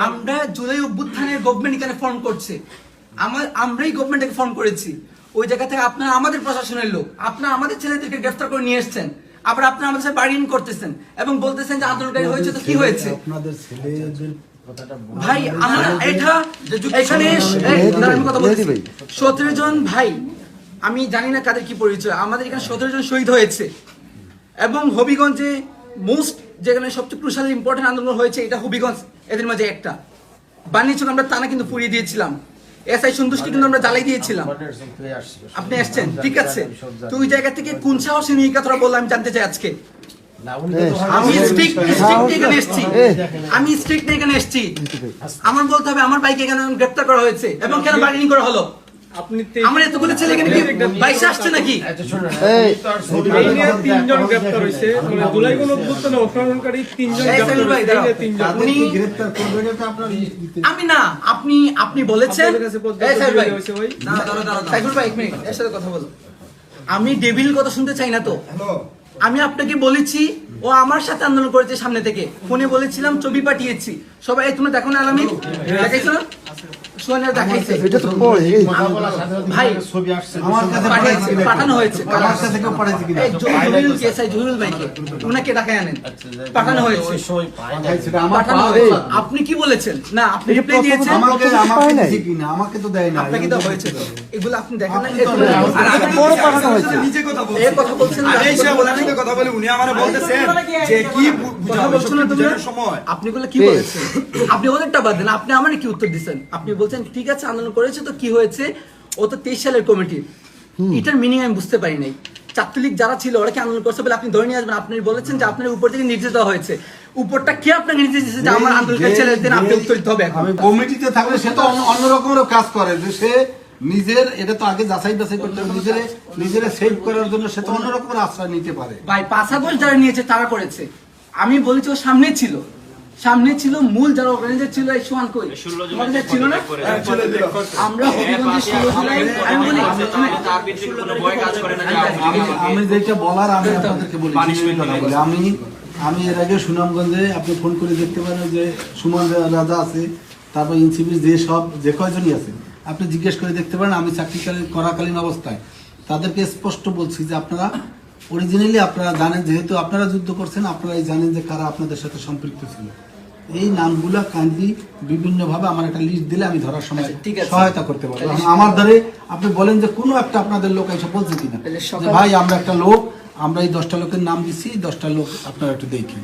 আমরা জুলাই অভ্যুত্থানের গভর্নমেন্ট এখানে ফর্ম করছে, আমরাই গভর্নমেন্টকে ফর্ম করেছি। ওই জায়গা থেকে আপনারা আমাদের প্রশাসনের লোক, আপনারা আমাদের ছেলেদেরকে গ্রেফতার করে নিয়ে এসেছেন, আবার আপনারা আমাদের সাথে বার্গেনিং করতেছেন এবং বলতেছেন যে আন্দোলনকারী হয়েছে তো কি হয়েছে। ভাই আমরা এটা এখানে 17 জন ভাই, আমি জানি না কাদের কি পরিচয়, আমাদের এখানে 17 জন শহীদ হয়েছে এবং হবিগঞ্জে মোস্ট যেখানে সবচেয়ে ক্রুশাল ইম্পর্টেন্ট আন্দোলন হয়েছে এটা হবিগঞ্জ, এদের মাঝে একটা। বাণিজ্যক আমরা টানা কিন্তু পুড়িয়ে দিয়েছিলাম, এসআই সন্তুষ্টি কিন্তু আমরা জ্বালাই দিয়েছিলাম। আপনি আসছেন ঠিক আছে, তো ওই জায়গা থেকে কোন সাহসে নিয়ে কথা বললাম আমি জানতে চাই আজকে। আমি স্ট্রিক্ট এখানে এসেছি, আমার বলতে হবে আমার বাইকে এখানে গ্রেফতার করা হয়েছে এবং কেন বার্গেনিং করা হলো। আমার এতগুলো ছেলে এখানে কি বাইশে আসছে নাকি? তিনজন গ্রেফতার হয়েছে, জুলাই গণঅভ্যুত্থানে অংশগ্রহণকারী তিনজন। আমি না, আপনি বলেছেন এর সাথে কথা বলো। আমি ডেভিল কথা শুনতে চাই না তো। আমি আপনাকে বলেছি ও আমার সাথে আন্দোলন করেছে, সামনে থেকে ফোনে বলেছিলাম, ছবি পাঠিয়েছি সবাই। তোমরা দেখো না আলামিন, দেখাইছো না? পাঠানো হয়েছে, আপনি কি বলেছেন? না আপনি রিপ্লাই দিয়েছেন, আমাকে তো দেয় না, আপনাকে তো হয়েছে এগুলো আপনি দেখেন না। কথা বলছেন, আপনি গুলো কি বলেছেন? আপনি ওদেরটা বাদ দেন, আপনি আমার কি উত্তর দিচ্ছেন? আপনি বলছেন ঠিক আছে আন্দোলন করেছে তো কি হয়েছে, ও তো 23 সালের কমিটি। এটার মিনিং আমি বুঝতে পারি নাই। ছাত্রলীগ যারা ছিল ওরা কি আন্দোলন করছে বলে আপনি ধরে নিয়ে আসবেন? আপনি বলেছেন যে আপনার উপর থেকে নির্দেশ দেওয়া হয়েছে, উপরটা কে আপনাকে নির্দেশ দিয়েছে যে আমার আন্দোলনকারী ছেলেদের আপনি উত্তর দিতে হবে? আমি কমিটিতে থাকলে সে তো অন্য রকমের কাজ করে, যে সে নিজের, এটা তো আগে যাচাই বাছাই করতে হবে, নিজের সেভ করার জন্য সে তো অন্য রকমের আশ্রয় নিতে পারে। ভাই 5 আগস্ট যারা নিয়েছে তারা করেছে, আমি বলেছি ও সামনে ছিল মূল যারা অর্গানাইজার ছিল। এই সুমান কই ছিল না? আমরা হবিগঞ্জে 16 জুলাই আমি যেটা বলার আমি আপনাদেরকে বলি, আমি এর আগে সুনামগঞ্জে আপনি ফোন করে দেখতে পারেন যে সুমন রাজা আছে, তারপর ইনসিপির যে কয়জনই আছে আপনি জিজ্ঞেস করে দেখতে পারেন। আমি চাকরি করাকালীন অবস্থায় তাদেরকে স্পষ্ট বলছি যে আপনারা অরিজিনালি আপনারা জানেন, যেহেতু আপনারা যুদ্ধ করছেন আপনারাই জানেন যে কারা আপনাদের সাথে সম্পৃক্ত ছিল। এই নামগুলা কাইন্ডলি বিভিন্নভাবে আমার একটা লিস্ট দিলে আমি ধরার সময় সহায়তা করতে পারবো। আমার দ্বারে আপনি বলেন যে কোনো একটা আপনাদের লোক এসে বলছে কিনা ভাই আমরা একটা লোক, আমরা এই 10টা লোকের নাম দিচ্ছি, 10টা লোক আপনারা একটু দেখেন।